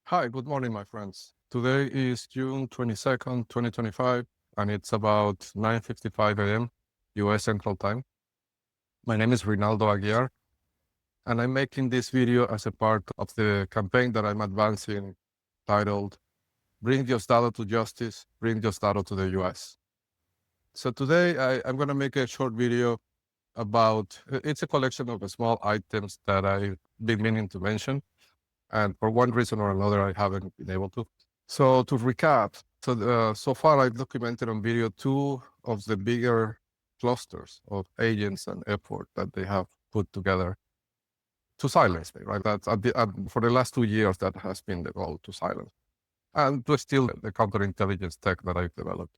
Hi, good morning, my friends. Today is June 22nd, 2025, and it's about 9:55 a.m. US Central Time. My name is Rinaldo Aguiar, and I'm making this video as a part of the campaign that I'm advancing titled Bring Diosdado to Justice, Bring Diosdado to the US. So today I'm going to make a short video about, it's a collection of small items that I've been meaning to mention. And for one reason or another, I haven't been able to. So to recap, so far I've documented on video two of the bigger clusters of agents and effort that they have put together to silence me, right? That's for the last 2 years, that has been the goal, to silence and to steal the counterintelligence tech that I've developed.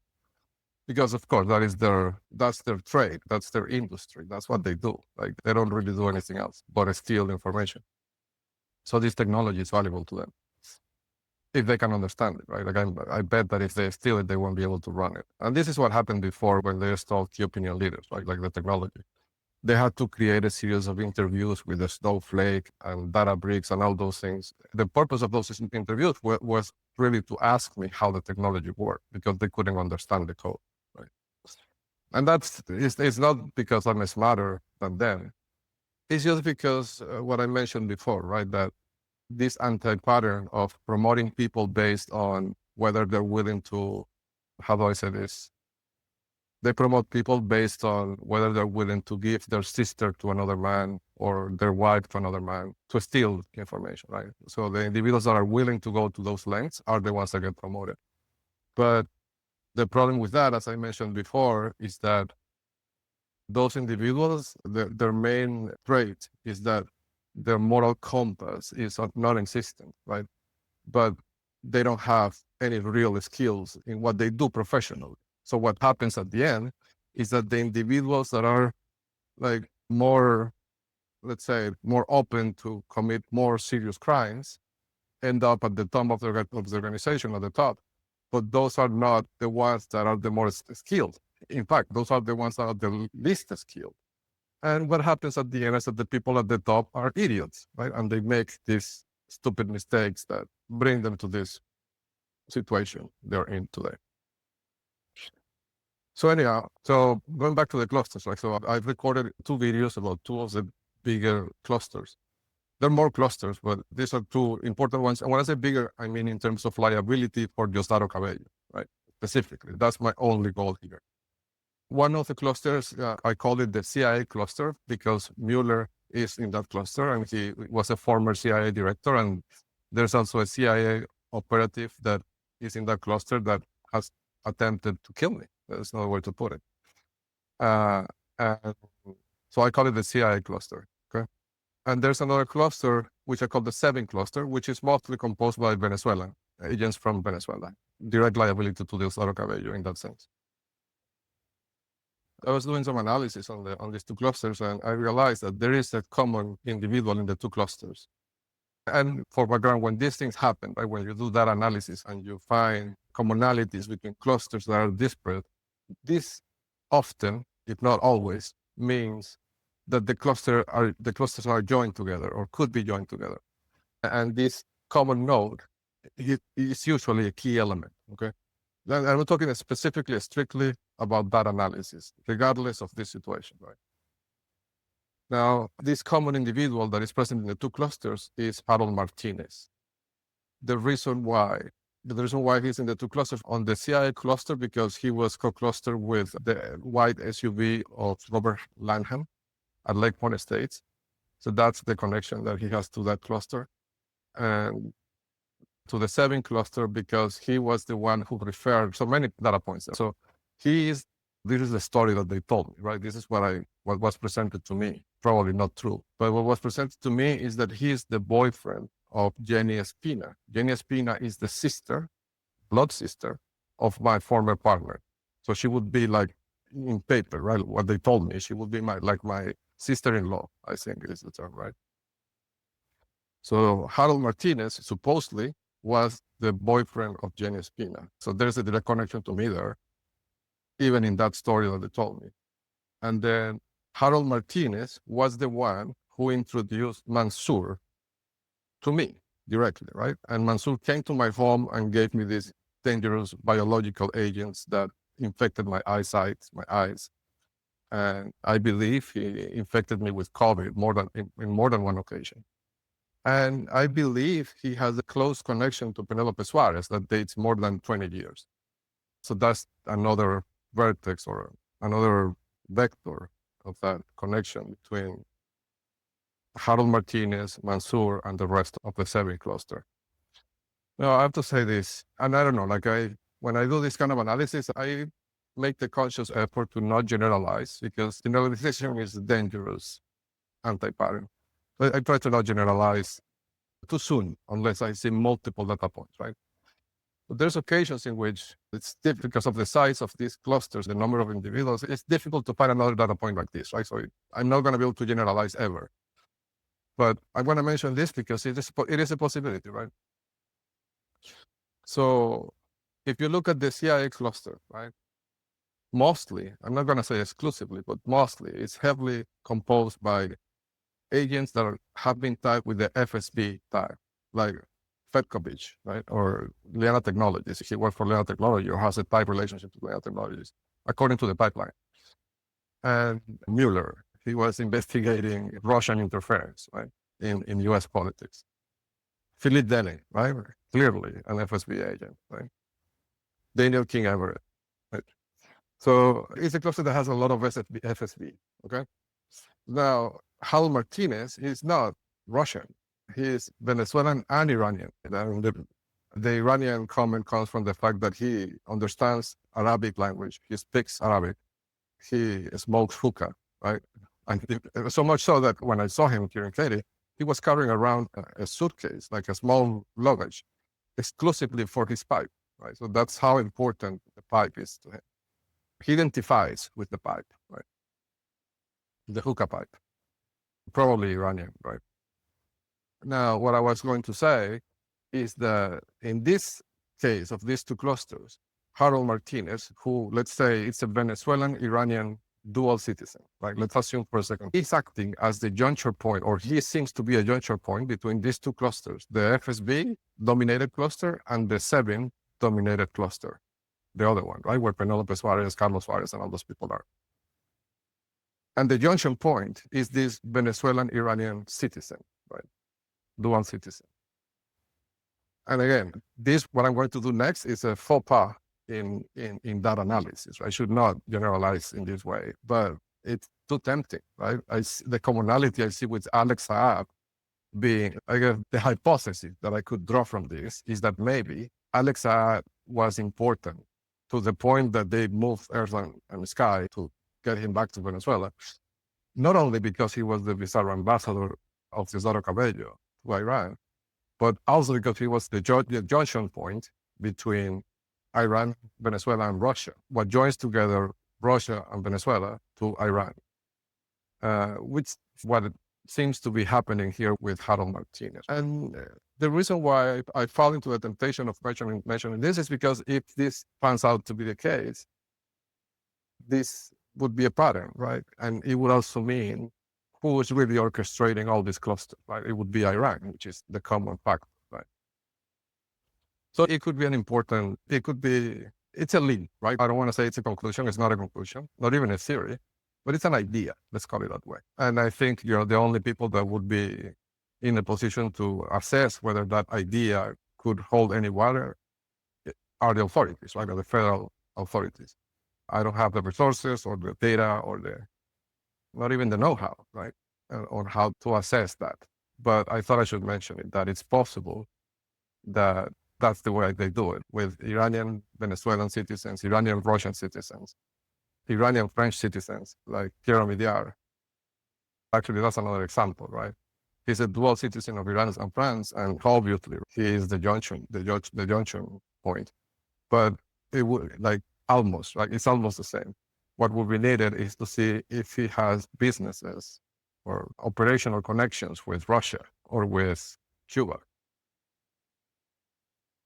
Because of course that's their trade, that's their industry, that's what they do. Like they don't really do anything else but steal information. So this technology is valuable to them if they can understand it, right? Like I bet that if they steal it, they won't be able to run it. And this is what happened before when they stole key opinion leaders, right? Like the technology. They had to create a series of interviews with the Snowflake and Databricks and all those things. The purpose of those interviews was really to ask me how the technology worked because they couldn't understand the code, right? And it's not because I'm smarter than them. It's just because what I mentioned before, right? That this anti-pattern of promoting people based on whether they're willing to, how do I say this? They promote people based on whether they're willing to give their sister to another man or their wife to another man to steal information, right? So the individuals that are willing to go to those lengths are the ones that get promoted. But the problem with that, as I mentioned before, is that those individuals, their main trait is that their moral compass is non-existent, right? But they don't have any real skills in what they do professionally. So what happens at the end is that the individuals that are like more, let's say, more open to commit more serious crimes end up at the top of the organization, at the top. But those are not the ones that are the most skilled. In fact, those are the ones that are the least skilled. And what happens at the end is that the people at the top are idiots, right? And they make these stupid mistakes that bring them to this situation they're in today. So anyhow, so going back to the clusters, like, so I've recorded two videos about two of the bigger clusters. There are more clusters, but these are two important ones. And when I say bigger, I mean in terms of liability for Diosdado Cabello, right? Specifically, that's my only goal here. One of the clusters, I call it the CIA cluster because Mueller is in that cluster and he was a former CIA director. And there's also a CIA operative that is in that cluster that has attempted to kill me. There's no way to put it. And so I call it the CIA cluster. Okay. And there's another cluster, which I call the 7 cluster, which is mostly composed by Venezuelan agents from Venezuela. Direct liability to Diosdado Cabello in that sense. I was doing some analysis on these two clusters, and I realized that there is a common individual in the two clusters. And for background, when these things happen, right, when you do that analysis and you find commonalities between clusters that are disparate, this often, if not always, means that the clusters are joined together or could be joined together. And this common node is usually a key element. Okay. And I'm talking specifically, strictly about that analysis, regardless of this situation, right? Now, this common individual that is present in the two clusters is Harold Martinez. The reason why he's in the two clusters, on the CIA cluster, because he was co-clustered with the white SUV of Robert Lanham at Lake Point Estates. So that's the connection that he has to that cluster. And to the 7 cluster because he was the one who referred so many data points. So this is the story that they told me, right? This is what was presented to me. Probably not true, but what was presented to me is that he is the boyfriend of Jenny Espina. Jenny Espina is the sister, blood sister of my former partner. So she would be like in paper, right? What they told me, she would be my sister-in-law, I think is the term, right? So Harold Martinez supposedly was the boyfriend of Jenny Espina. So there's a direct connection to me there, even in that story that they told me. And then Harold Martinez was the one who introduced Mansour to me. directly, right? And Mansour came to my home and gave me these dangerous biological agents that infected my eyesight, my eyes. And I believe he infected me with COVID in more than one occasion. And I believe he has a close connection to Penelope Suarez that dates more than 20 years. So that's another vertex or another vector of that connection between Harold Martinez, Mansour, and the rest of the Seven cluster. Now, I have to say this, and I don't know, when I do this kind of analysis, I make the conscious effort to not generalize, because generalization is a dangerous anti-pattern. But I try to not generalize too soon unless I see multiple data points, right? But there's occasions in which it's difficult because of the size of these clusters, the number of individuals, it's difficult to find another data point like this, right? So I'm not going to be able to generalize ever. But I want to mention this because it is a possibility, right? So if you look at the CIA cluster, right? Mostly, I'm not going to say exclusively, but mostly it's heavily composed by agents that have been tagged with the FSB tag, like Fedkovich, right? Or Liana Technologies. He worked for Liana Technology or has a type relationship to Liana Technologies, according to the pipeline. And Mueller, he was investigating Russian interference, right, in US politics. Philip Denny, right? Clearly an FSB agent, right? Daniel King Everett, right? So it's a cluster that has a lot of FSB, okay? Now, Hal Martinez is not Russian. He is Venezuelan and Iranian. And the Iranian comment comes from the fact that he understands Arabic language. He speaks Arabic. He smokes hookah, right? And so much so that when I saw him here in Katy, he was carrying around a suitcase, like a small luggage, exclusively for his pipe, right? So that's how important the pipe is to him. He identifies with the pipe, right? The hookah pipe, probably Iranian, right? Now, what I was going to say is that in this case of these two clusters, Harold Martinez, who, let's say, it's a Venezuelan-Iranian dual citizen, right? Let's assume for a second. He's acting as the juncture point, or he seems to be a juncture point between these two clusters, the FSB-dominated cluster and the SEBIN-dominated cluster, the other one, right? Where Penelope Suarez, Carlos Suarez, and all those people are. And the junction point is this Venezuelan-Iranian citizen, right? Dual citizen. And again, what I'm going to do next is a faux pas in that analysis. I should not generalize in this way, but it's too tempting, right? The commonality I see with Alex Saab being, I guess, the hypothesis that I could draw from this is that maybe Alex Saab was important to the point that they moved Earth and Sky to get him back to Venezuela, not only because he was the bizarre ambassador of Cesaro Cabello to Iran, but also because he was the junction point between Iran, Venezuela, and Russia, what joins together Russia and Venezuela to Iran, which is what seems to be happening here with Harold Martinez. And the reason why I fall into the temptation of mentioning this is because if this pans out to be the case, this would be a pattern, right? And it would also mean who is really orchestrating all this cluster, right? It would be Iran, which is the common factor, right? So it could be it's a lead, right? I don't want to say it's a conclusion. It's not a conclusion, not even a theory, but it's an idea. Let's call it that way. And I think, the only people that would be in a position to assess whether that idea could hold any water are the authorities, right? Or the federal authorities. I don't have the resources or the data or not even the know-how, right? On how to assess that. But I thought I should mention it, that it's possible that that's the way they do it with Iranian Venezuelan citizens, Iranian Russian citizens, Iranian French citizens, like Pierre Omidyar. Actually, that's another example, right? He's a dual citizen of Iran and France, and obviously he is the junction point. But it would almost, right? It's almost the same. What would be needed is to see if he has businesses or operational connections with Russia or with Cuba.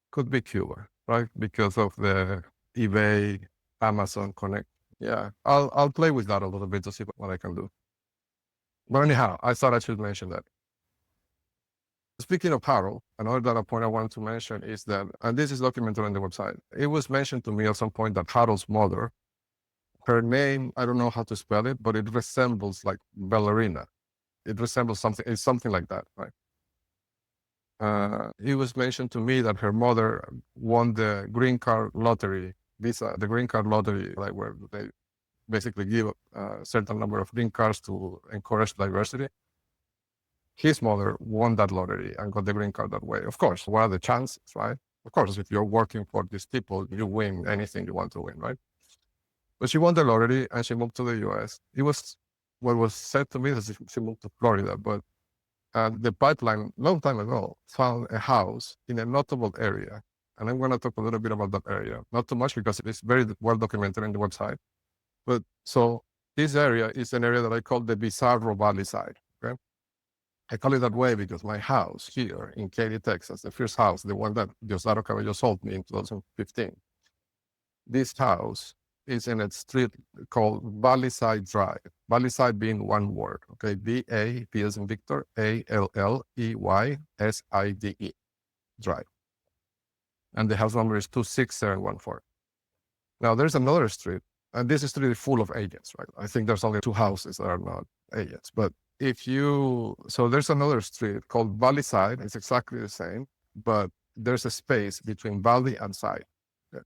Could be Cuba, right? Because of the eBay, Amazon connect. Yeah, I'll play with that a little bit to see what I can do. But anyhow, I thought I should mention that. Speaking of Harold, another data point I wanted to mention is that, and this is documented on the website, it was mentioned to me at some point that Harold's mother, her name, I don't know how to spell it, but it resembles like ballerina. It resembles something, it's something like that, right? It was mentioned to me that her mother won the green card lottery, visa, the green card lottery, like where they basically give a certain number of green cards to encourage diversity. His mother won that lottery and got the green card that way. Of course, what are the chances, right? Of course, if you're working for these people, you win anything you want to win, right? But she won the lottery and she moved to the US. It was what was said to me that she moved to Florida, but the pipeline, long time ago, found a house in a notable area. And I'm going to talk a little bit about that area. Not too much because it's very well documented in the website. But so this area is an area that I call the Bizarro Valley side. Okay. I call it that way because my house here in Katy, Texas, the first house, the one that Diosdado Cabello sold me in 2015, this house is in a street called Valley Side Drive. Valley Side being one word, okay? V-A, V as in Victor, A-L-L-E-Y-S-I-D-E, Drive. And the house number is 26714. Now there's another street, and this street is full of agents, right? I think there's only 2 houses that are not agents. But so there's another street called Valley Side. It's exactly the same, but there's a space between Valley and Side. Okay?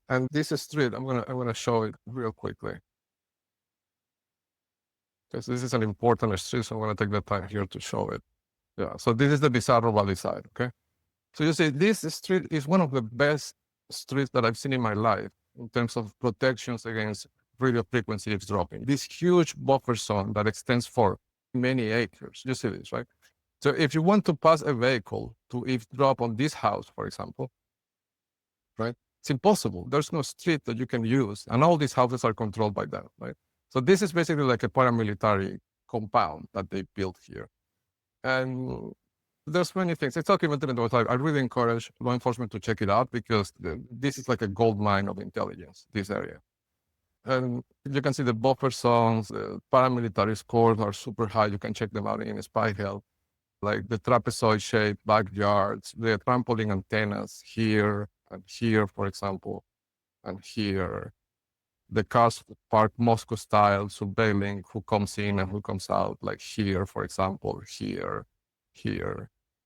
And this street, I'm gonna show it real quickly. Because this is an important street, so I'm gonna take the time here to show it. Yeah, so this is the Bizarro Valley Side, okay? So you see, this street is one of the best streets that I've seen in my life in terms of protections against radio frequency eavesdropping. This huge buffer zone that extends for many acres. You see this, right? So if you want to pass a vehicle to eavesdrop on this house, for example, right? It's impossible. There's no street that you can use, and all these houses are controlled by them, right? So this is basically like a paramilitary compound that they built here. And there's many things. It's documented in the website. I really encourage law enforcement to check it out because this is like a gold mine of intelligence, this area. And you can see the buffer zones, the paramilitary scores are super high. You can check them out in Spy Health, like the trapezoid-shaped backyards, the trampoline antennas here and here, for example, and here. The cars parked Moscow style, surveilling who comes in and who comes out, like here, for example, here.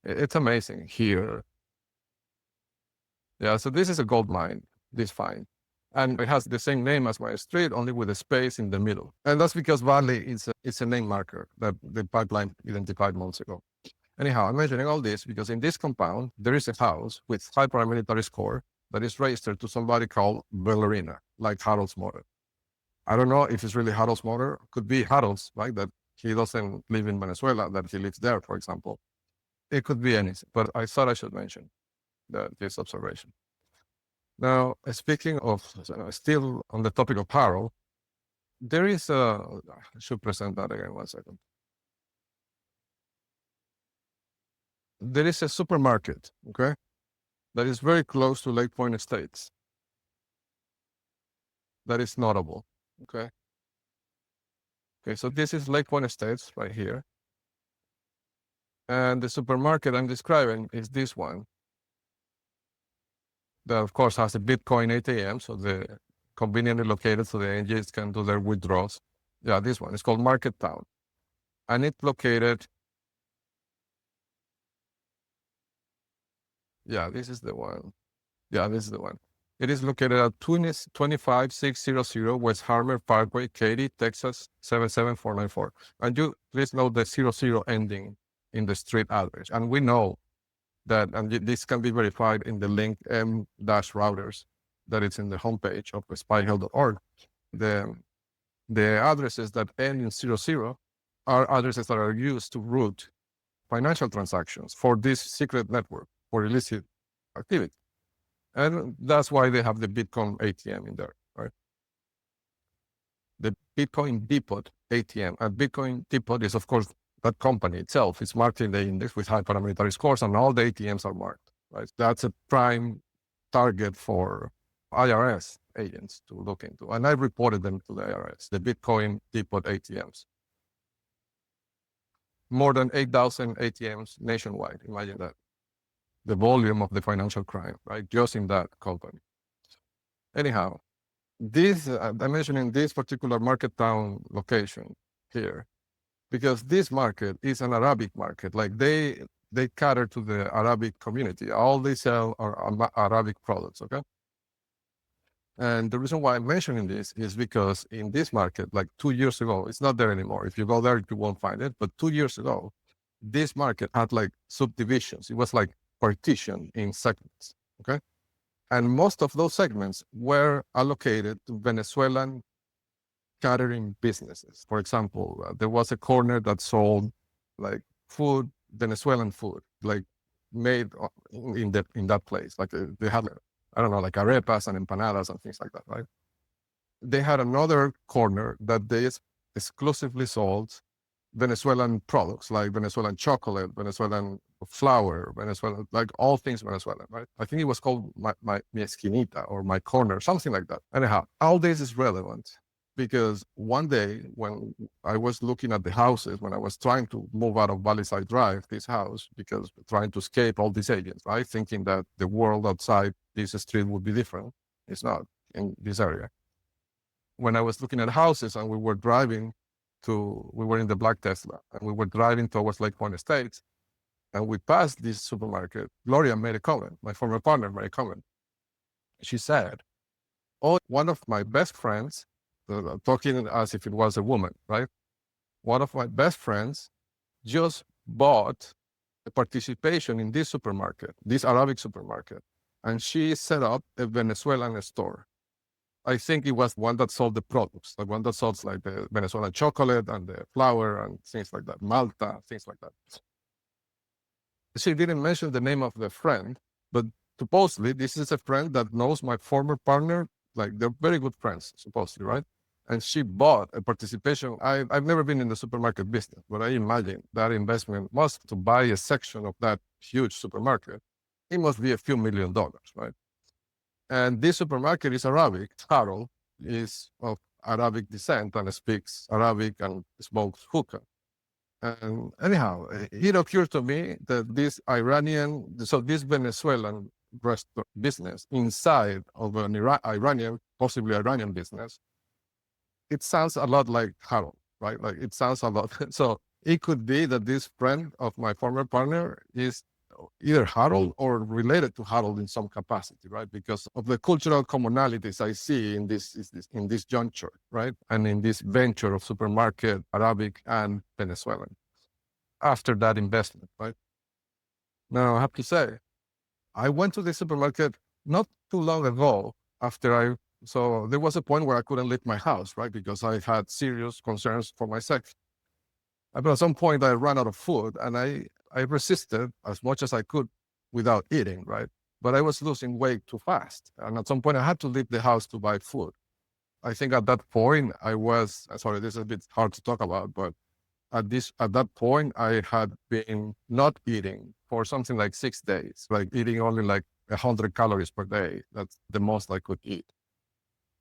It's amazing here. Yeah, so this is a gold mine, this find. And it has the same name as my street, only with a space in the middle. And that's because Valley is a name marker that the pipeline identified months ago. Anyhow, I'm mentioning all this because in this compound, there is a house with high paramilitary score that is registered to somebody called Ballerina, like Harold's mother. I don't know if it's really Harold's mother. Could be Harold's, right? That he doesn't live in Venezuela, that he lives there, for example. It could be anything, but I thought I should mention this observation. Now, speaking of, still on the topic of Harold, there is I should present that again, 1 second. There is a supermarket, okay, that is very close to Lake Point Estates. That is notable, okay? Okay, so this is Lake Point Estates right here. And the supermarket I'm describing is this one. That, of course, has a Bitcoin ATM, so the conveniently located so the NGs can do their withdrawals. Yeah, this one. It's called Market Town. And it's located... Yeah, this is the one. Yeah, this is the one. It is located at 25600 West Harmer Parkway, Katy, Texas, 77494. And you please note the 00 ending in the street address. And we know that, and this can be verified in the link m-routers that it's in the homepage of spyhealth.org. The addresses that end in 00 are addresses that are used to route financial transactions for this secret network for illicit activity. And that's why they have the Bitcoin ATM in there, right? The Bitcoin Depot ATM. And Bitcoin Depot is, of course, that company itself is marked in the index with high paramilitary scores, and all the ATMs are marked, right? That's a prime target for IRS agents to look into. And I reported them to the IRS, the Bitcoin Depot ATMs. more than 8,000 ATMs nationwide. Imagine that. The volume of the financial crime, right? Just in that company. Anyhow, this, I'm mentioning this particular market town location here, because this market is an Arabic market. Like they cater to the Arabic community. All they sell are Arabic products, okay? And the reason why I'm mentioning this is because in this market, like 2 years ago, it's not there anymore. If you go there, you won't find it. But 2 years ago, this market had like subdivisions. It was like partition in segments, okay? And most of those segments were allocated to Venezuelan catering businesses. For example, there was a corner that sold like food, Venezuelan food, like made in that place. Like they had, I don't know, like arepas and empanadas and things like that, right? They had another corner that they exclusively sold Venezuelan products, like Venezuelan chocolate, Venezuelan flour, Venezuelan, like all things Venezuelan, right? I think it was called my esquinita or my corner, something like that. Anyhow, all this is relevant because one day when I was looking at the houses, when I was trying to move out of Valley Drive, this house, because trying to escape all these agents, right? Thinking that the world outside this street would be different. It's not in this area. When I was looking at houses and we were in the black Tesla and we were driving towards Lake Point Estates and we passed this supermarket, Gloria made a comment, my former partner made a comment. She said, oh, one of my best friends, talking as if it was a woman, right? One of my best friends just bought a participation in this supermarket, this Arabic supermarket, and she set up a Venezuelan store. I think it was one that sold the products, the one that sells like the Venezuelan chocolate and the flour and things like that, Malta, things like that. She didn't mention the name of the friend, but supposedly this is a friend that knows my former partner. Like they're very good friends, supposedly, right? And she bought a participation. I've never been in the supermarket business, but I imagine that investment must to buy a section of that huge supermarket. It must be a few $1 million, right? And this supermarket is Arabic. Harold is of Arabic descent and speaks Arabic and smokes hookah. And anyhow, it occurred to me that this Venezuelan restaurant business inside of an Iranian, possibly Iranian business, it sounds a lot like Harold, right? Like it sounds a lot. So it could be that this friend of my former partner is either Harold or related to Harold in some capacity, right? Because of the cultural commonalities I see in this juncture, right? And in this venture of supermarket, Arabic and Venezuelan. After that investment, right? Now I have to say, I went to the supermarket not too long ago so there was a point where I couldn't leave my house, right? Because I had serious concerns for my sex. But at some point I ran out of food and I resisted as much as I could without eating, right? But I was losing weight too fast. And at some point I had to leave the house to buy food. I think at that point sorry, this is a bit hard to talk about, but at that point I had been not eating for something like 6 days, like eating only like 100 calories per day. That's the most I could eat.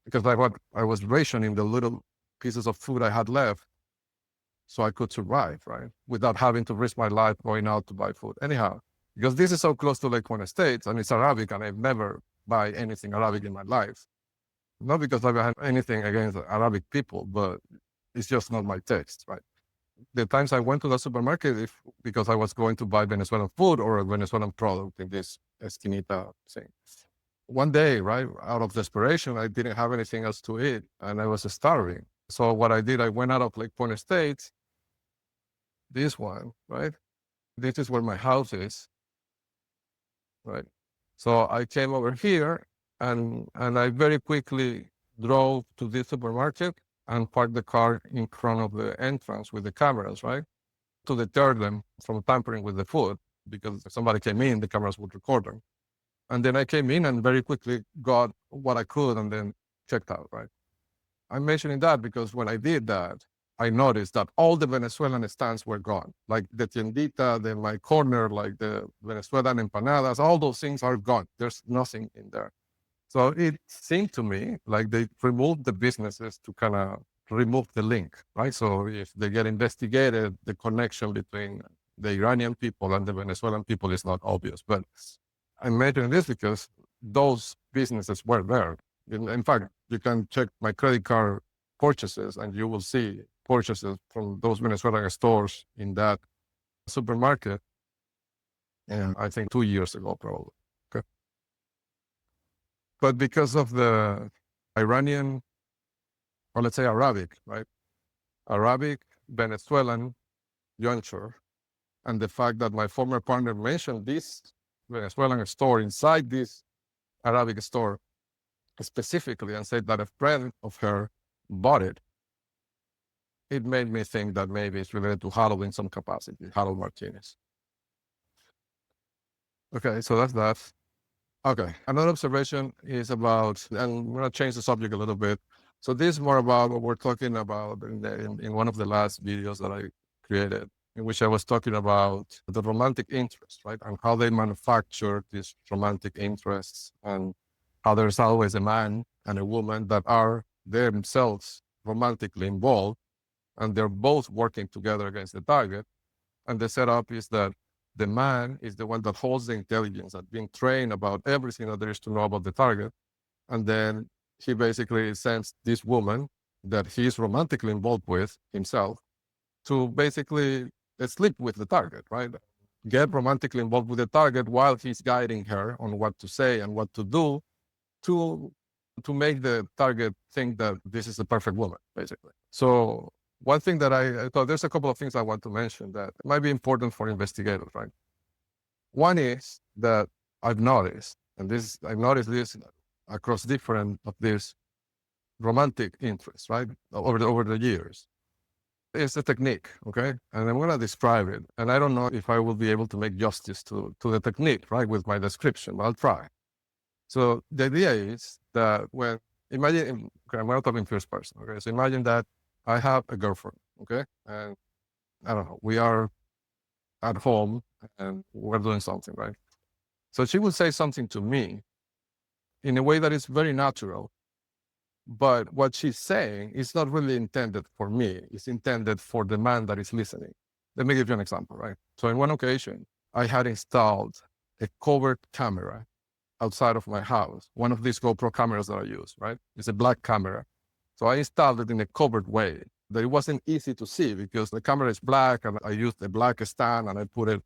Because I was rationing the little pieces of food I had left so I could survive, right? Without having to risk my life going out to buy food. Anyhow, because this is so close to Lake Point Estates and it's Arabic and I've never buy anything Arabic in my life. Not because I have anything against Arabic people, but it's just not my taste, right? The times I went to the supermarket, because I was going to buy Venezuelan food or a Venezuelan product in this esquinita thing. One day, right, out of desperation, I didn't have anything else to eat and I was starving. So what I did, I went out of Lake Point Estates, this one, right? This is where my house is, right? So I came over here and I very quickly drove to this supermarket and parked the car in front of the entrance with the cameras, right? To deter them from tampering with the food, because if somebody came in, the cameras would record them. And then I came in and very quickly got what I could and then checked out, right? I'm mentioning that because when I did that, I noticed that all the Venezuelan stands were gone. Like the tiendita, my corner, like the Venezuelan empanadas, all those things are gone. There's nothing in there. So it seemed to me like they removed the businesses to kind of remove the link, right? So if they get investigated, the connection between the Iranian people and the Venezuelan people is not obvious. But I'm mentioning this because those businesses were there. In fact, you can check my credit card purchases and you will see purchases from those Venezuelan stores in that supermarket. And I think 2 years ago, probably. Okay. But because of the Iranian, or let's say Arabic, right? Arabic Venezuelan juncture, and the fact that my former partner mentioned this Venezuelan store inside this Arabic store specifically and said that a friend of her bought it, it made me think that maybe it's related to Harold in some capacity, Harold Martinez. Okay, so that's that. Okay, another observation is about, and I'm going to change the subject a little bit. So this is more about what we're talking about in one of the last videos that I created, in which I was talking about the romantic interest, right? And how they manufacture these romantic interests, and how there's always a man and a woman that are themselves romantically involved, and they're both working together against the target. And the setup is that the man is the one that holds the intelligence and being trained about everything that there is to know about the target. And then he basically sends this woman that he's romantically involved with himself to basically sleep with the target, right? Get romantically involved with the target while he's guiding her on what to say and what to do to make the target think that this is the perfect woman, basically. So one thing that I thought, there's a couple of things I want to mention that might be important for investigators, right? One is that I've noticed, and I've noticed this across different of these romantic interests, right? Over the years. It's a technique, okay? And I'm going to describe it. And I don't know if I will be able to make justice to the technique, right, with my description, but I'll try. So the idea is that imagine, okay, I'm going to talk in first person, okay? So imagine that I have a girlfriend, okay? And I don't know, we are at home and we're doing something, right? So she will say something to me in a way that is very natural, but what she's saying is not really intended for me. It's intended for the man that is listening. Let me give you an example, right? So in one occasion, I had installed a covered camera outside of my house, one of these GoPro cameras that I use, right? It's a black camera. So I installed it in a covered way that it wasn't easy to see because the camera is black and I used a black stand and I put it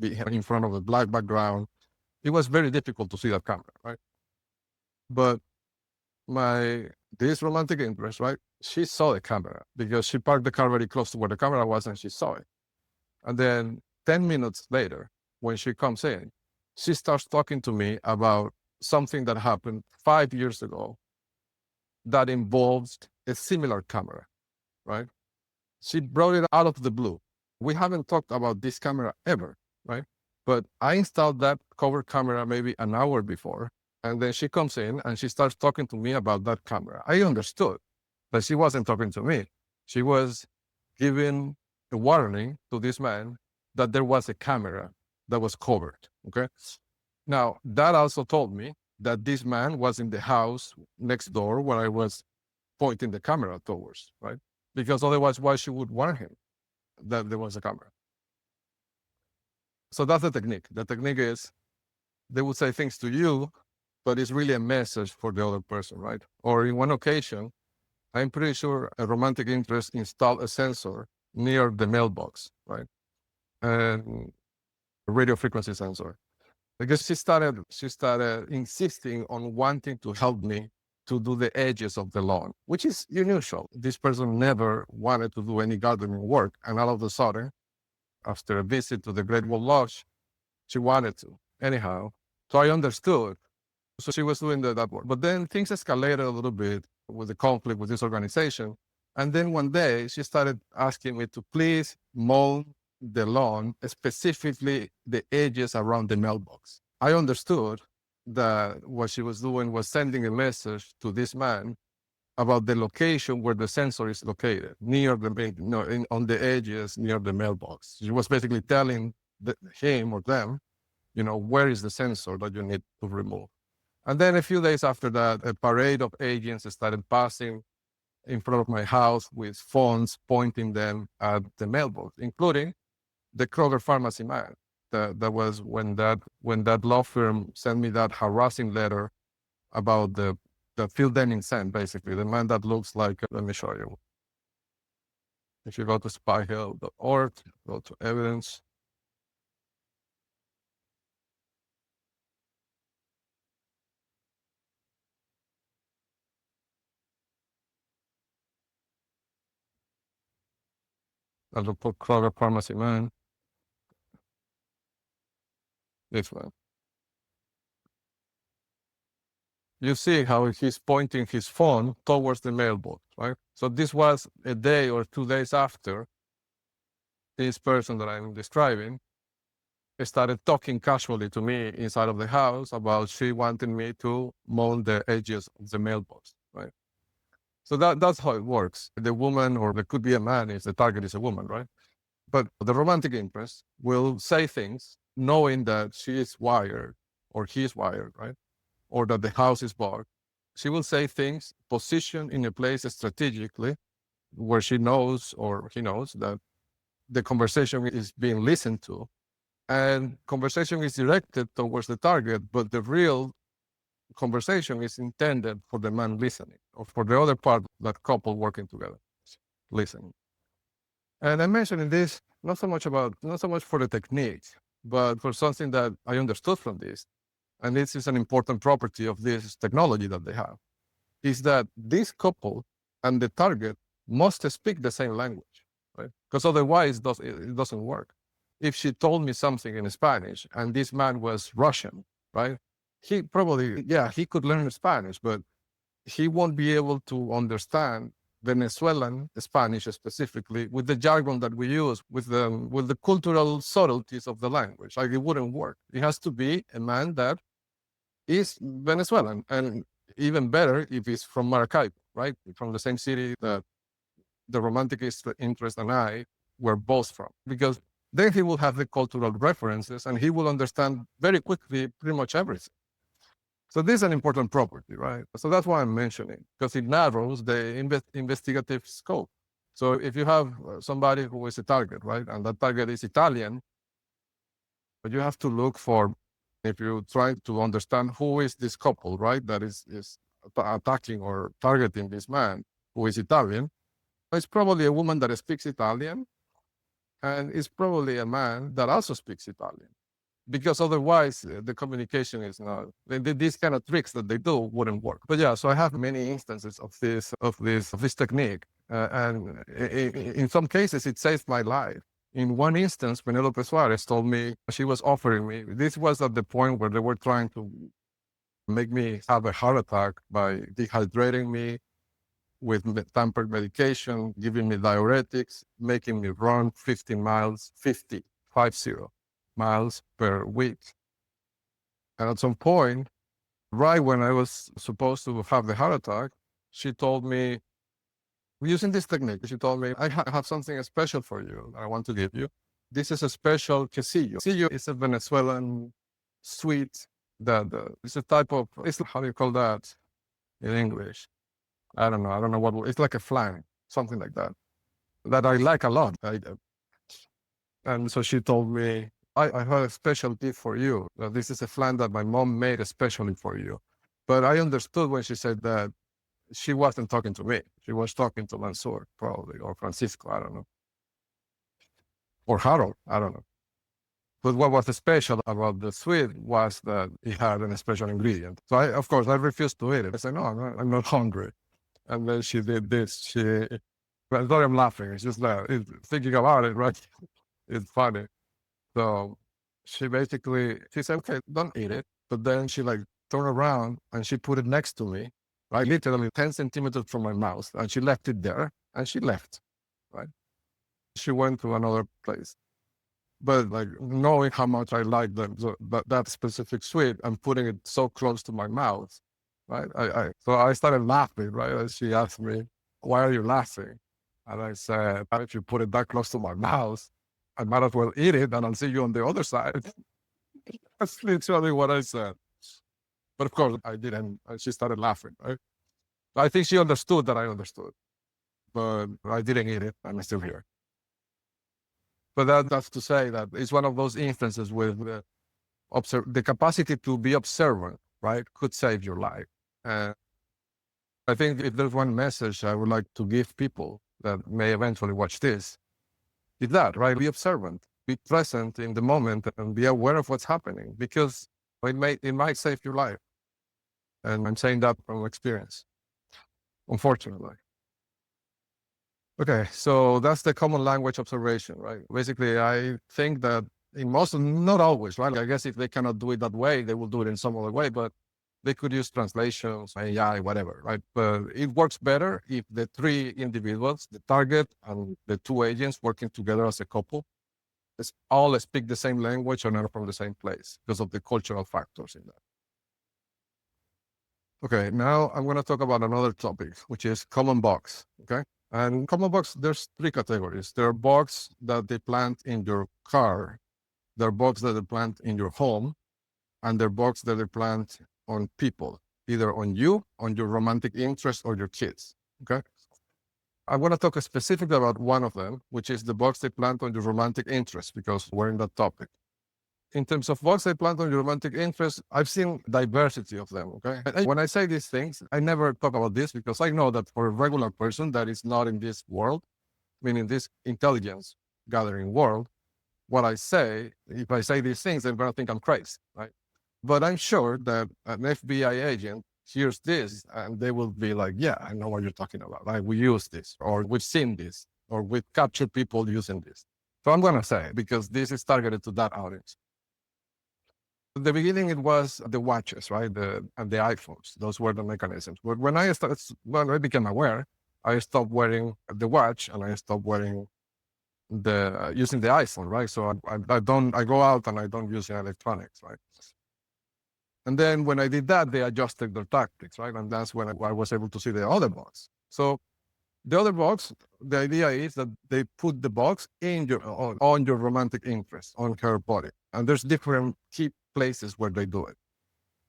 in front of a black background. It was very difficult to see that camera, right? But this romantic interest, right? She saw the camera because she parked the car very close to where the camera was and she saw it. And then 10 minutes later, when she comes in, she starts talking to me about something that happened 5 years ago that involves a similar camera, right? She brought it out of the blue. We haven't talked about this camera ever, right? But I installed that cover camera maybe an hour before. And then she comes in and she starts talking to me about that camera. I understood that she wasn't talking to me. She was giving a warning to this man that there was a camera that was covered, okay? Now, that also told me that this man was in the house next door where I was pointing the camera towards, right? Because otherwise, why she would warn him that there was a camera? So that's the technique. The technique is they would say things to you, but it's really a message for the other person, right? Or in one occasion, I'm pretty sure a romantic interest installed a sensor near the mailbox, right? And a radio frequency sensor. Because she started insisting on wanting to help me to do the edges of the lawn, which is unusual. This person never wanted to do any gardening work. And all of a sudden, after a visit to the Great Wall Lodge, she wanted to. Anyhow, so I understood. So she was doing that work. But then things escalated a little bit with the conflict with this organization. And then one day she started asking me to please mow the lawn, specifically the edges around the mailbox. I understood that what she was doing was sending a message to this man about the location where the sensor is located, near the on the edges near the mailbox. She was basically telling him or them, where is the sensor that you need to remove. And then a few days after that, a parade of agents started passing in front of my house with phones pointing them at the mailbox, including the Kroger pharmacy man. That was when that law firm sent me that harassing letter about the Phil Denning sent, basically, the man that looks like, let me show you. If you go to spyhill.org, go to evidence. I'll put Kroger pharmacy man. This one. You see how he's pointing his phone towards the mailbox, right? So this was a day or 2 days after this person that I'm describing started talking casually to me inside of the house about she wanted me to mold the edges of the mailbox, right? So that's how it works. The woman, or there could be a man if the target is a woman, right? But the romantic interest will say things knowing that she is wired or he is wired, right? Or that the house is bought. She will say things positioned in a place strategically where she knows or he knows that the conversation is being listened to, and conversation is directed towards the target, but the real conversation is intended for the man listening or for the other part, that couple working together, listening. And I'm mentioning this not so much for the technique, but for something that I understood from this. And this is an important property of this technology that they have, is that this couple and the target must speak the same language, right? Because otherwise it doesn't work. If she told me something in Spanish and this man was Russian, right? He probably, he could learn Spanish, but he won't be able to understand Venezuelan Spanish specifically with the jargon that we use, with the cultural subtleties of the language. Like, it wouldn't work. It has to be a man that is Venezuelan, and even better if he's from Maracaibo, right? From the same city that the romantic interest and I were both from. Because then he will have the cultural references and he will understand very quickly pretty much everything. So this is an important property, right? So that's why I'm mentioning, because it narrows the investigative scope. So if you have somebody who is a target, right, and that target is Italian, but you have to look for, if you try to understand who is this couple, right, that is attacking or targeting this man who is Italian, it's probably a woman that speaks Italian, and it's probably a man that also speaks Italian, because otherwise the communication is not, these kind of tricks that they do wouldn't work. But yeah, so I have many instances of this technique, and in some cases it saved my life. In one instance, Penelope Suarez told me, she was offering me, this was at the point where they were trying to make me have a heart attack by dehydrating me with tampered medication, giving me diuretics, making me run 50 miles per week. And at some point, right when I was supposed to have the heart attack, she told me, using this technique, she told me, I have something special for you that I want to give you. This is a special quesillo. Quesillo is a Venezuelan sweet that it's a type of, how do you call that in English? I don't know what, it's like a flan, something like that I like a lot. And so she told me, I have a special gift for you. This is a flan that my mom made especially for you. But I understood when she said that she wasn't talking to me. She was talking to Mansour, probably, or Francisco, I don't know. Or Harold, I don't know. But what was special about the sweet was that it had a special ingredient. So of course, I refused to eat it. I said, no, I'm not hungry. And then she did this. But sorry, I'm laughing. It's just that thinking about it, right? It's funny. So she said, okay, don't eat it. But then she turned around and she put it next to me, right? Literally 10 centimeters from my mouth. And she left it there and she left, right? She went to another place. But knowing how much I liked that specific sweet and putting it so close to my mouth, right? So I started laughing, right? And she asked me, why are you laughing? And I said, if you put it that close to my mouth, I might as well eat it and I'll see you on the other side. That's literally what I said. But of course I didn't. And she started laughing, right? I think she understood that I understood. but I didn't eat it. I'm still here. But that's to say that it's one of those instances with the capacity to be observant, right, could save your life. And I think if there's one message I would like to give people that may eventually watch this, is that, right? Be observant, be present in the moment, and be aware of what's happening, because it might save your life. And I'm saying that from experience, unfortunately. Okay, so that's the common language observation, right? Basically, I think that in most, not always, right? I guess if they cannot do it that way, they will do it in some other way, but they could use translations, AI, whatever, right? But it works better if the three individuals, the target and the two agents working together as a couple, all speak the same language and are from the same place because of the cultural factors in that. Okay, now I'm going to talk about another topic, which is common bugs. Okay. And common bugs, there's three categories. There are bugs that they plant in your car, there are bugs that they plant in your home, and there are bugs that they plant on people, either on you, on your romantic interest, or your kids. Okay. I want to talk specifically about one of them, which is the bugs they plant on your romantic interest, because we're in that topic. In terms of bugs they plant on your romantic interest, I've seen diversity of them, okay? And when I say these things, I never talk about this because I know that for a regular person that is not in this world, meaning this intelligence gathering world, what I say, if I say these things, they're gonna think I'm crazy, right? But I'm sure that an FBI agent hears this and they will be like, yeah, I know what you're talking about. Like, we use this, or we've seen this, or we've captured people using this. So I'm gonna say, because this is targeted to that audience. At the beginning, it was the watches, right? And the iPhones. Those were the mechanisms. But when I became aware, I stopped wearing the watch and I stopped wearing using the iPhone, right? So I go out and I don't use electronics, right? And then when I did that, they adjusted their tactics, right? And that's when I was able to see the other box. So the other box, the idea is that they put the box on your romantic interest, on her body. And there's different key places where they do it.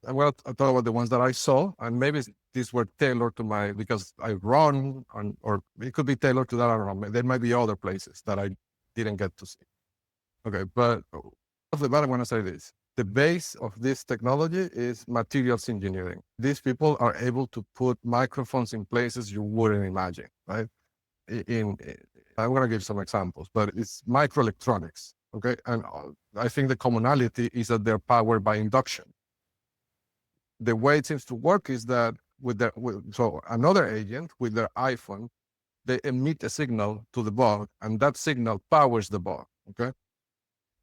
I'm going to talk about the ones that I saw, and maybe these were tailored to because I run, or it could be tailored to that. I don't know. There might be other places that I didn't get to see. Okay, but off the bat, I want to say this. The base of this technology is materials engineering. These people are able to put microphones in places you wouldn't imagine, right? I'm going to give some examples, but it's microelectronics, okay? And I think the commonality is that they're powered by induction. The way it seems to work is that so another agent with their iPhone, they emit a signal to the bug, and that signal powers the bug, okay?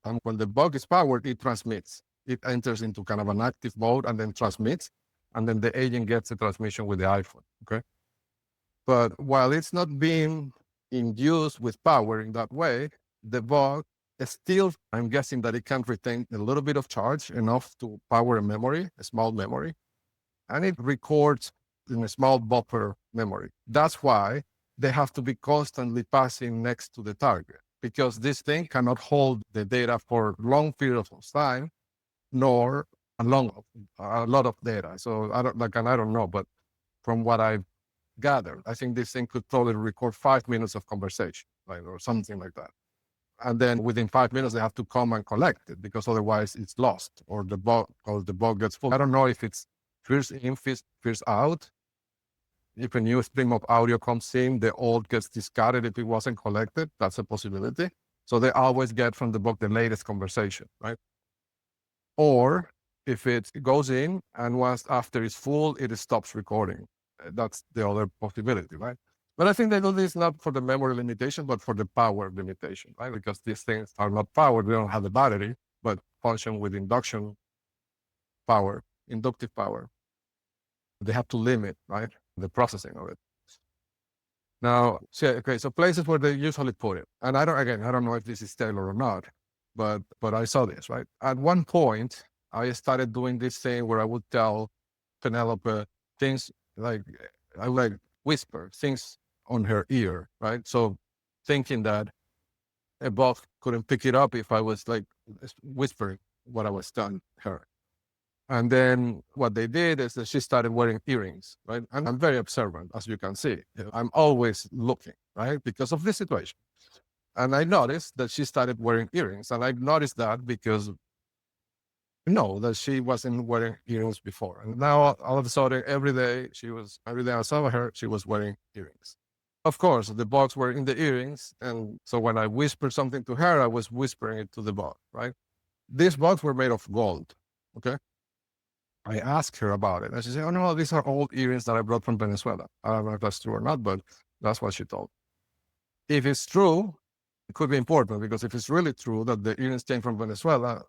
And when the bug is powered, it transmits. It enters into kind of an active mode and then transmits, and then the agent gets the transmission with the iPhone, okay? But while it's not being induced with power in that way, the bug is still, I'm guessing that it can retain a little bit of charge, enough to power a small memory, and it records in a small buffer memory. That's why they have to be constantly passing next to the target, because this thing cannot hold the data for long periods of time, nor a lot of data. So I don't know, but from what I've gathered, I think this thing could probably record 5 minutes of conversation, right, or something like that. And then within 5 minutes, they have to come and collect it, because otherwise it's lost, or the bug gets full. I don't know if it's first in, first out. If a new stream of audio comes in, the old gets discarded if it wasn't collected. That's a possibility. So they always get from the bug the latest conversation, right? Or if it goes in and once after it's full, it stops recording. That's the other possibility, right? But I think they do this not for the memory limitation, but for the power limitation, right? Because these things are not powered. They don't have the battery, but function with inductive power. They have to limit, right, the processing of it. Now, so places where they usually put it, and I don't know if this is tailored or not, but I saw this, right? At one point, I started doing this thing where I would tell Penelope things like, I would like whisper things on her ear, right? So thinking that a bot couldn't pick it up if I was like whispering what I was telling her. And then what they did is that she started wearing earrings, right? And I'm very observant, as you can see. I'm always looking, right? Because of this situation. And I noticed that she started wearing earrings. And I noticed that because that she wasn't wearing earrings before. And now all of a sudden, every day I saw her, she was wearing earrings. Of course, the bugs were in the earrings. And so when I whispered something to her, I was whispering it to the bug, right? These bugs were made of gold. Okay. I asked her about it. And she said, oh, no, these are old earrings that I brought from Venezuela. I don't know if that's true or not, but that's what she told. If it's true, it could be important because if it's really true that the earrings came from Venezuela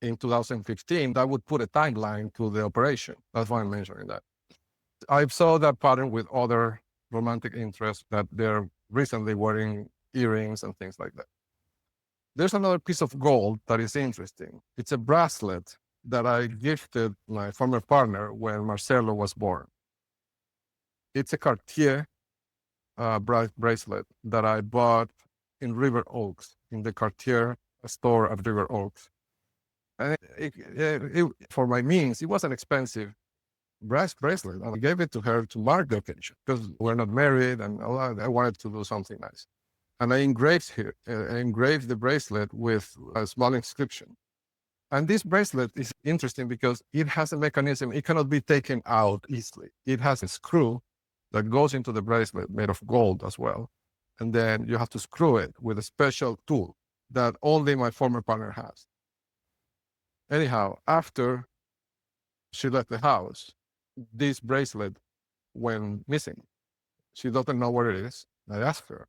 in 2015, that would put a timeline to the operation. That's why I'm mentioning that. I saw that pattern with other romantic interests that they're recently wearing earrings and things like that. There's another piece of gold that is interesting. It's a bracelet that I gifted my former partner when Marcelo was born. It's a Cartier bracelet that I bought in River Oaks, in the Cartier store at River Oaks. And for my means, it was an expensive bracelet. And I gave it to her to mark the occasion because we're not married and I wanted to do something nice. And I engraved the bracelet with a small inscription. And this bracelet is interesting because it has a mechanism. It cannot be taken out easily. It has a screw that goes into the bracelet made of gold as well. And then you have to screw it with a special tool that only my former partner has. Anyhow, after she left the house, this bracelet went missing. She doesn't know where it is. I asked her.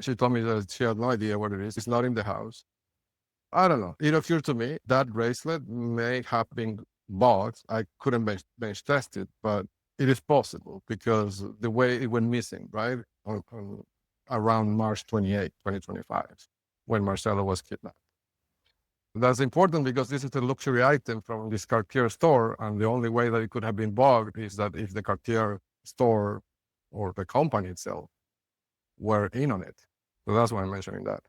She told me that she had no idea what it is. It's not in the house. I don't know. It occurred to me that bracelet may have been bought. I couldn't bench test it, but it is possible because the way it went missing, right? Around March 28, 2025, when Marcelo was kidnapped. That's important because this is a luxury item from this Cartier store. And the only way that it could have been bought is that if the Cartier store or the company itself were in on it. So that's why I'm mentioning that.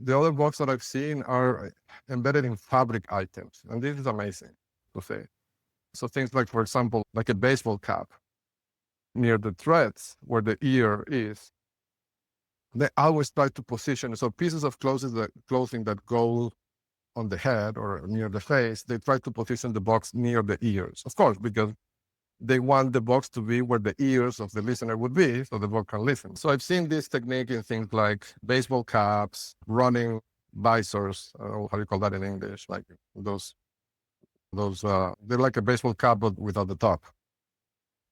The other bugs that I've seen are embedded in fabric items. And this is amazing to say. So things like, for example, like a baseball cap near the threads where the ear is, they always try to position. So pieces of clothing that go on the head or near the face, they try to position the box near the ears. Of course, because they want the box to be where the ears of the listener would be so the box can listen. So I've seen this technique in things like baseball caps, running visors. I don't know how you call that in English, like those, they're like a baseball cap, but without the top.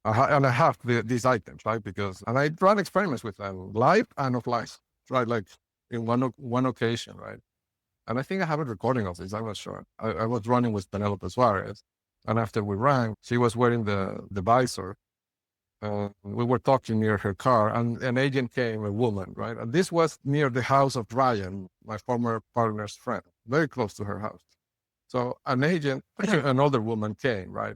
And I have these items, right? And I run experiments with them, live and offline, right? Like in one occasion, right? And I think I have a recording of this. I'm not sure. I was running with Penelope Suarez. And after we ran, she was wearing the visor. We were talking near her car, and an agent came, a woman, right? And this was near the house of Ryan, my former partner's friend, very close to her house. So an agent, an older woman came, right,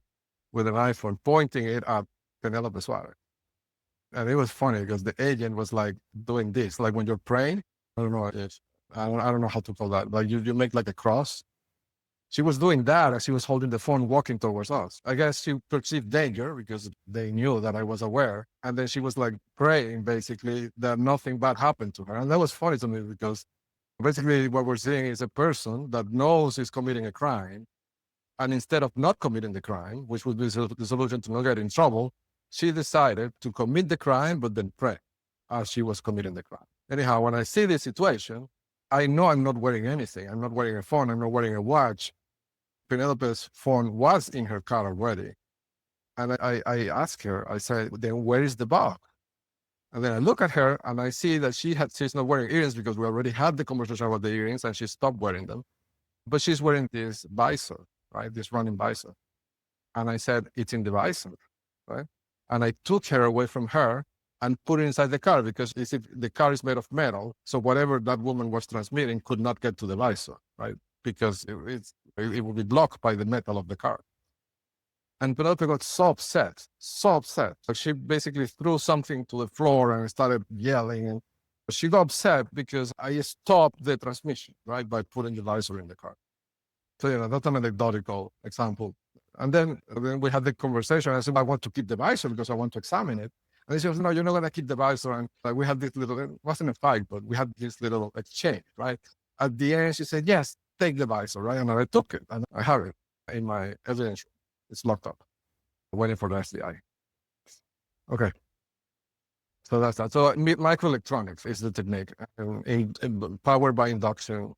with an iPhone, pointing it at Penelope Suarez. And it was funny because the agent was like doing this, like when you're praying. I don't know I don't know how to call that. Like you make like a cross. She was doing that as she was holding the phone, walking towards us. I guess she perceived danger because they knew that I was aware. And then she was like praying basically that nothing bad happened to her. And that was funny to me because basically what we're seeing is a person that knows he's committing a crime. And instead of not committing the crime, which would be the solution to not get in trouble, she decided to commit the crime, but then pray as she was committing the crime. Anyhow, when I see this situation, I know I'm not wearing anything. I'm not wearing a phone. I'm not wearing a watch. Penelope's phone was in her car already. And I asked her, I said, then where is the bag? And then I look at her and I see that she's not wearing earrings because we already had the conversation about the earrings and she stopped wearing them. But she's wearing this visor, right? This running visor. And I said, it's in the visor, right? And I took her away from her and put it inside the car because the car is made of metal. So whatever that woman was transmitting could not get to the visor, right? Because it would be blocked by the metal of the car. And Penelope got so upset. So she basically threw something to the floor and started yelling. And she got upset because I stopped the transmission, right, by putting the visor in the car. So, that's an anecdotal example. And then we had the conversation. I said, I want to keep the visor because I want to examine it. And he says, no, you're not going to keep the visor. And we had this little, it wasn't a fight, but we had this little exchange, right? At the end, she said, yes, take the visor, right? And I took it and I have it in my evidence. It's locked up, waiting for the SDI. Okay. So that's that. So microelectronics is the technique, powered by induction.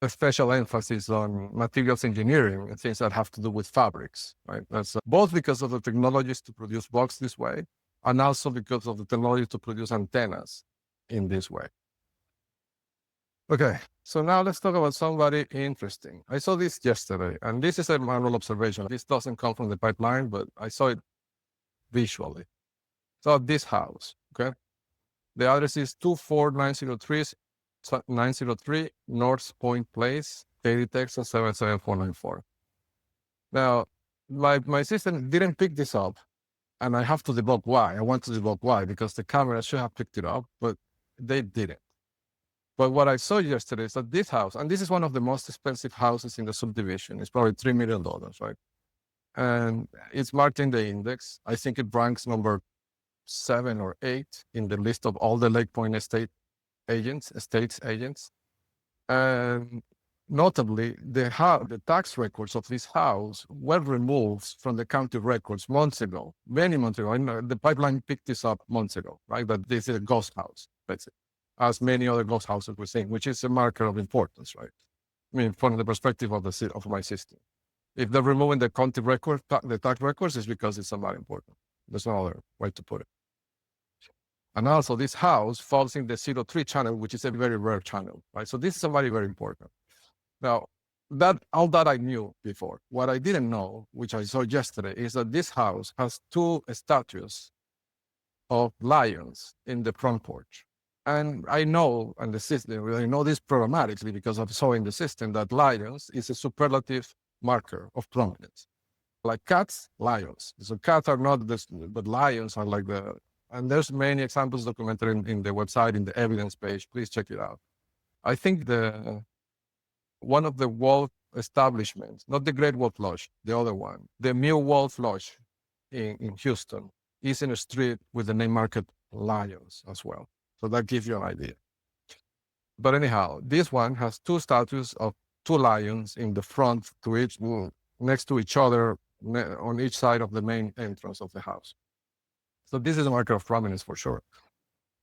A special emphasis on materials engineering and things that have to do with fabrics, right? That's both because of the technologies to produce blocks this way, and also because of the technology to produce antennas in this way. Okay, so now let's talk about somebody interesting. I saw this yesterday, and this is a manual observation. This doesn't come from the pipeline, but I saw it visually. So this house, okay? The address is 24903 North Point Place, Katy, Texas, 77494. Now, my system didn't pick this up, and I have to debug why. I want to debug why, because the camera should have picked it up, but they didn't. But what I saw yesterday is that this house, and this is one of the most expensive houses in the subdivision, it's probably $3 million, right? And it's marked in the index. I think it ranks number 7 or 8 in the list of all the Lake Point estates agents. And notably, the tax records of this house were removed from the county records months ago, many months ago. And the pipeline picked this up months ago, right? That this is a ghost house, basically, as many other ghost houses we're seeing, which is a marker of importance, right? I mean, from the perspective of my system. If they're removing the county record, the tax records, is because it's somewhat important. There's no other way to put it. And also, this house falls in the 03 channel, which is a very rare channel, right? So this is somebody very important. Now, all that I knew before. What I didn't know, which I saw yesterday, is that this house has 2 statues of lions in the front porch. And I know, and the system, I know this programmatically because I saw in the system that lions is a superlative marker of prominence. Like cats, lions. So cats are not this, but lions are like and there's many examples documented in the website, in the evidence page. Please check it out. I think one of the Wolf establishments, not the Great Wolf Lodge, the other one, the Mill Wolf Lodge in Houston, is in a street with the name market Lions as well. So that gives you an idea. But anyhow, this one has 2 statues of 2 lions in the front next to each other on each side of the main entrance of the house. So this is a marker of prominence for sure.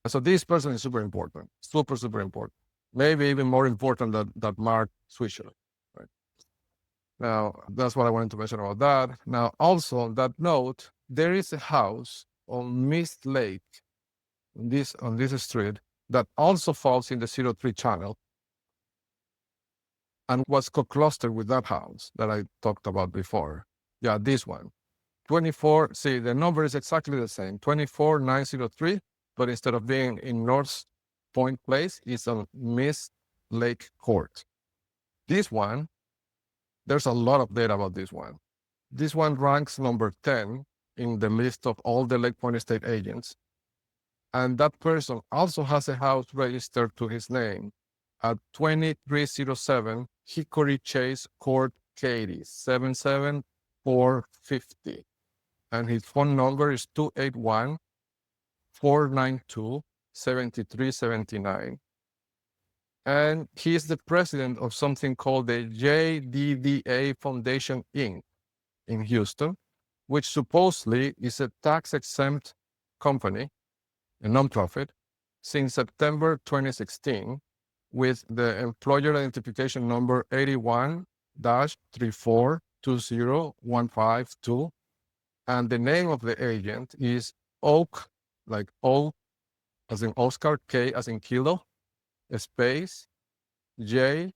So this person is super important, super important. Maybe even more important than Mark Swisher, right? Now, that's what I wanted to mention about that. Now, also on that note, there is a house on Mist Lake, on this street, that also falls in the 03 channel and was co-clustered with that house that I talked about before. Yeah, this one. 24, see, the number is exactly the same, 24903, but instead of being in North Point Place, it's on Mist Lake Court. This one, there's a lot of data about this one. This one ranks number 10 in the list of all the Lake Point estate agents. And that person also has a house registered to his name at 2307 Hickory Chase Court, Katy, 77450. And his phone number is 281-492-7379. And he is the president of something called the JDDA Foundation, Inc. in Houston, which supposedly is a tax-exempt company, a nonprofit, since September 2016, with the employer identification number 81-3420152. And the name of the agent is Oak, like O as in Oscar, K as in kilo, space, J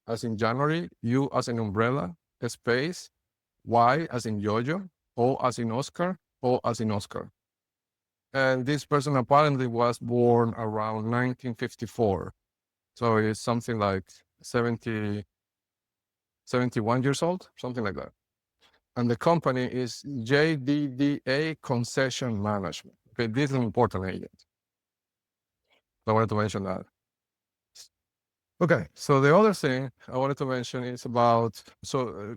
as in January, U as in umbrella, space, Y as in yo-yo, O as in Oscar, O as in Oscar. And this person apparently was born around 1954. So it's something like 71 years old, something like that. And the company is JDDA Concession Management. Okay, this is an important agent. So I wanted to mention that. Okay, so the other thing I wanted to mention is about,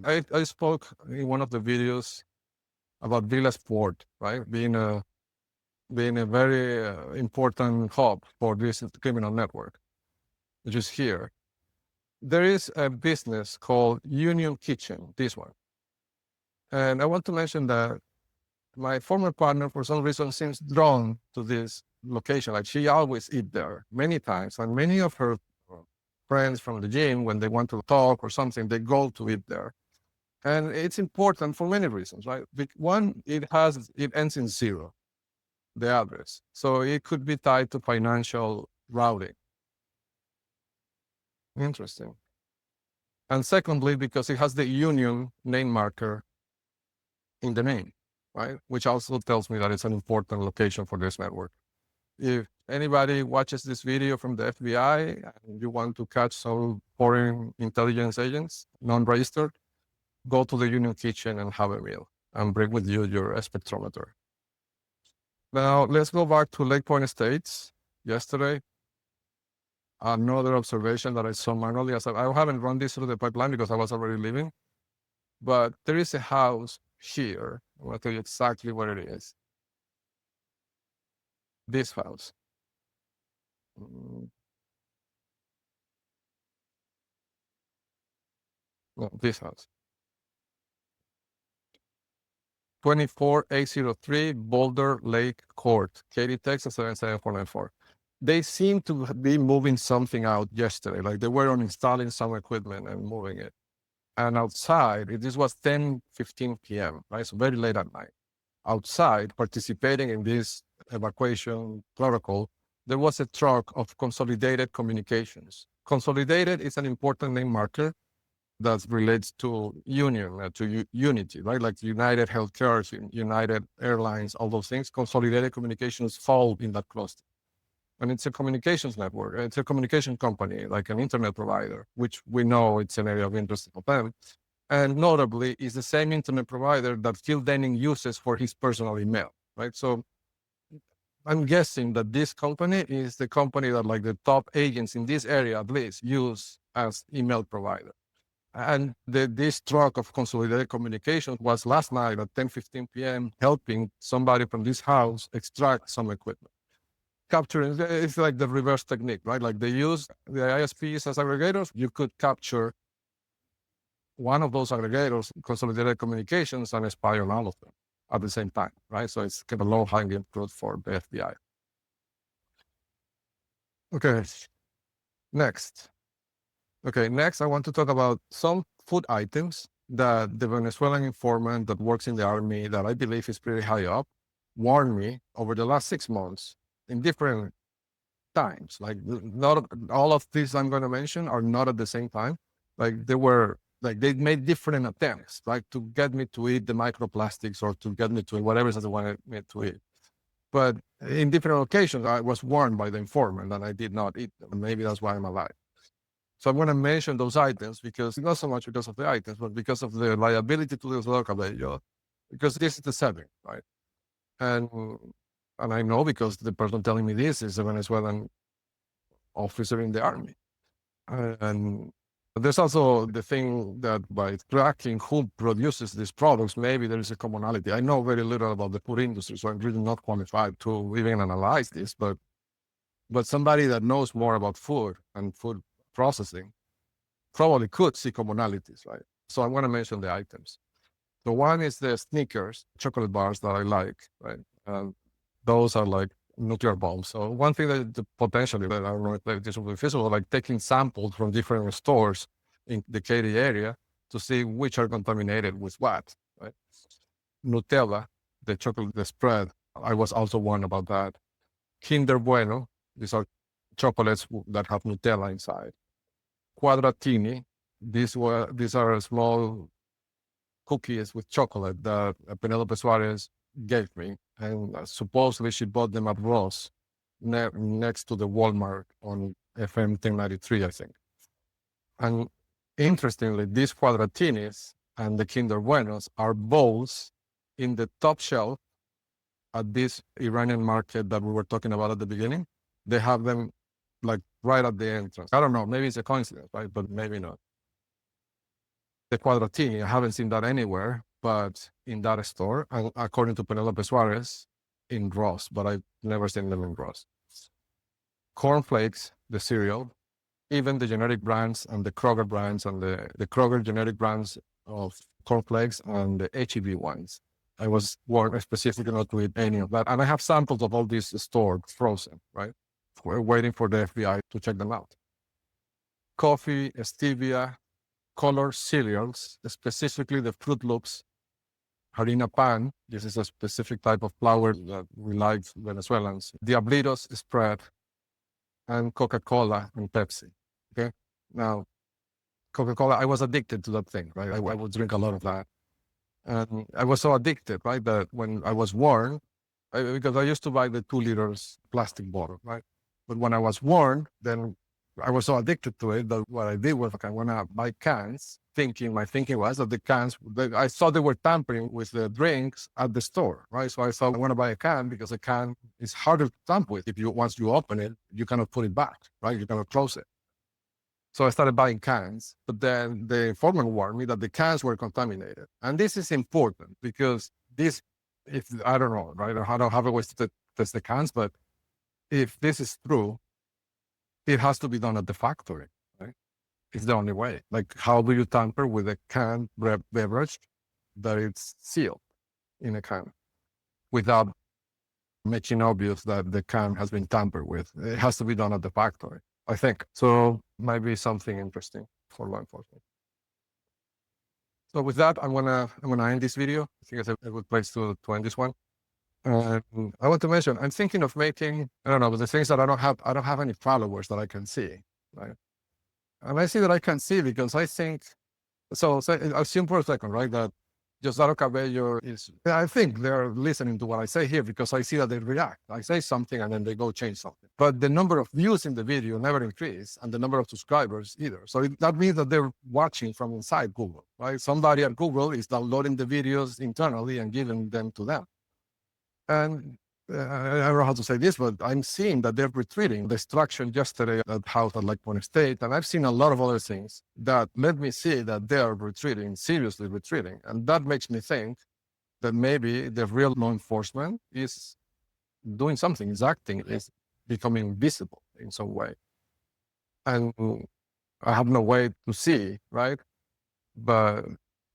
I spoke in one of the videos about Villa Sport, right? Being a very important hub for this criminal network, which is here. There is a business called Union Kitchen, this one. And I want to mention that my former partner, for some reason, seems drawn to this location. Like she always eat there many times, and many of her friends from the gym, when they want to talk or something, they go to eat there. And it's important for many reasons, right? One, it ends in zero, the address, so it could be tied to financial routing. Interesting. And secondly, because it has the Union name marker in the name, right? Which also tells me that it's an important location for this network. If anybody watches this video from the FBI and you want to catch some foreign intelligence agents, non-registered, go to the Union Kitchen and have a meal and bring with you your spectrometer. Now, let's go back to Lake Point Estates. Yesterday, another observation that I saw manually. I haven't run this through the pipeline because I was already leaving, but there is a house here. I'm going to tell you exactly what it is. This house. No, this house. 24803 Boulder Lake Court, Katy, Texas 77494. They seem to be moving something out yesterday, like they were installing some equipment and moving it. And outside, this was 10:15 p.m., right? So very late at night. Outside, participating in this evacuation protocol, there was a truck of Consolidated Communications. Consolidated is an important name marker that relates to union, unity, right? Like United Healthcare, United Airlines, all those things. Consolidated Communications fall in that cluster. And it's a communications network. It's a communication company, like an internet provider, which we know it's an area of interest for them. And notably, is the same internet provider that Phil Denning uses for his personal email, right? So I'm guessing that this company is the company that like the top agents in this area, at least, use as email provider. And this truck of Consolidated Communications was last night at 10:15 p.m. helping somebody from this house extract some equipment. Capturing, it's like the reverse technique, right? Like they use the ISPs as aggregators. You could capture one of those aggregators, Consolidated Communications, and spy on all of them at the same time, right? So it's kind of low-hanging fruit for the FBI. Okay, next. Okay, next I want to talk about some food items that the Venezuelan informant that works in the army, that I believe is pretty high up, warned me over the last 6 months in different times. Like not all of these I'm going to mention are not at the same time. Like they made different attempts, like to get me to eat the microplastics or to get me to eat whatever they wanted me to eat. But in different occasions, I was warned by the informant and I did not eat them. Maybe that's why I'm alive. So I'm going to mention those items because not so much because of the items, but because of the liability to the cabello, because this is the setting, right? And I know because the person telling me this is a Venezuelan officer in the army. And there's also the thing that by tracking who produces these products, maybe there is a commonality. I know very little about the food industry, so I'm really not qualified to even analyze this, but somebody that knows more about food and food processing probably could see commonalities, right? So I want to mention the items. The one is the Snickers chocolate bars that I like, right? Those are like nuclear bombs. So one thing that potentially, that I don't know if this will be feasible, like taking samples from different stores in the Katy area to see which are contaminated with what, right? Nutella, the chocolate, the spread, I was also warned about that. Kinder Bueno, these are chocolates that have Nutella inside. Quadratini, these are small cookies with chocolate that Penelope Suarez gave me, and supposedly she bought them at Ross, next to the Walmart on FM 1093, I think. And interestingly, these Quadratinis and the Kinder Buenos are bowls in the top shelf at this Iranian market that we were talking about at the beginning. They have them like right at the entrance. I don't know, maybe it's a coincidence, right? But maybe not. The Quadratini, I haven't seen that anywhere, but in that store, and according to Penelope Suarez, in Ross, but I've never seen them in Ross. Cornflakes, the cereal, even the generic brands and the Kroger brands and the Kroger generic brands of cornflakes and the HEB ones. I was warned specifically not to eat any of that. And I have samples of all these stored frozen, right? We're waiting for the FBI to check them out. Coffee, stevia, color cereals, specifically the Fruit Loops, harina pan. This is a specific type of flour that we like, Venezuelans. Diablitos spread, and Coca-Cola and Pepsi. Okay. Now, Coca-Cola, I was addicted to that thing, right? I would drink a lot of that. And I was so addicted, right, that when I was warned, because I used to buy the 2 liters plastic bottle, right? But when I was warned, then I was so addicted to it that what I did was, okay, I want to buy cans, my thinking was that the cans, I saw they were tampering with the drinks at the store, right? So I thought I want to buy a can because a can is harder to tamper with. Once you open it, you cannot put it back, right? You cannot close it. So I started buying cans, but then the informant warned me that the cans were contaminated. And this is important because I don't know, right? I don't have a way to test the cans, but if this is true, it has to be done at the factory, right? It's the only way. Like, how do you tamper with a canned beverage that it's sealed in a can without making obvious that the can has been tampered with? It has to be done at the factory, I think. So might be something interesting for law enforcement. So with that, I'm gonna end this video. I think it's a good place to end this one. I want to mention, I'm thinking of making, I don't know, but the things that I don't have any followers that I can see, right? And I see that I can see because I think, so assume for a second, right, that Diosdado Cabello I think they're listening to what I say here because I see that they react. I say something and then they go change something. But the number of views in the video never increase and the number of subscribers either. So that means that they're watching from inside Google, right? Somebody at Google is downloading the videos internally and giving them to them. And I don't know how to say this, but I'm seeing that they're retreating. The destruction yesterday at house at Lake Point State, and I've seen a lot of other things that let me see that they are retreating, seriously retreating. And that makes me think that maybe the real law enforcement is doing something, is acting, is becoming visible in some way. And I have no way to see, right? But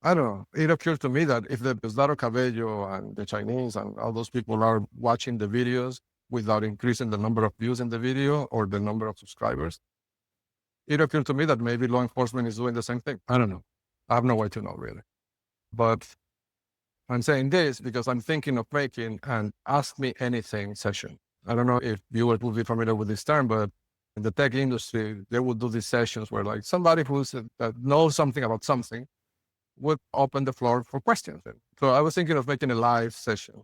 I don't know. It appears to me that if the Diosdado Cabello and the Chinese and all those people are watching the videos without increasing the number of views in the video or the number of subscribers, it appears to me that maybe law enforcement is doing the same thing. I don't know. I have no way to know, really. But I'm saying this because I'm thinking of making an Ask Me Anything session. I don't know if viewers will be familiar with this term, but in the tech industry, they will do these sessions where, like, somebody that knows something about something would open the floor for questions. So I was thinking of making a live session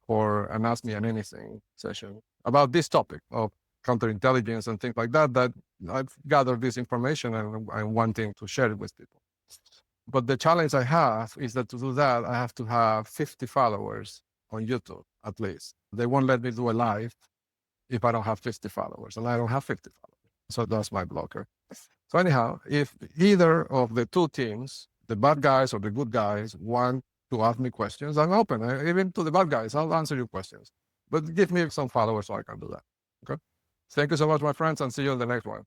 or an Ask Me Anything session about this topic of counterintelligence and things like that, that I've gathered this information and I'm wanting to share it with people. But the challenge I have is that to do that, I have to have 50 followers on YouTube, at least. They won't let me do a live if I don't have 50 followers, and I don't have 50 followers. So that's my blocker. So anyhow, if either of the two teams, the bad guys or the good guys, want to ask me questions, I'm open. Even to the bad guys, I'll answer your questions. But give me some followers so I can do that. Okay? Thank you so much, my friends, and see you in the next one.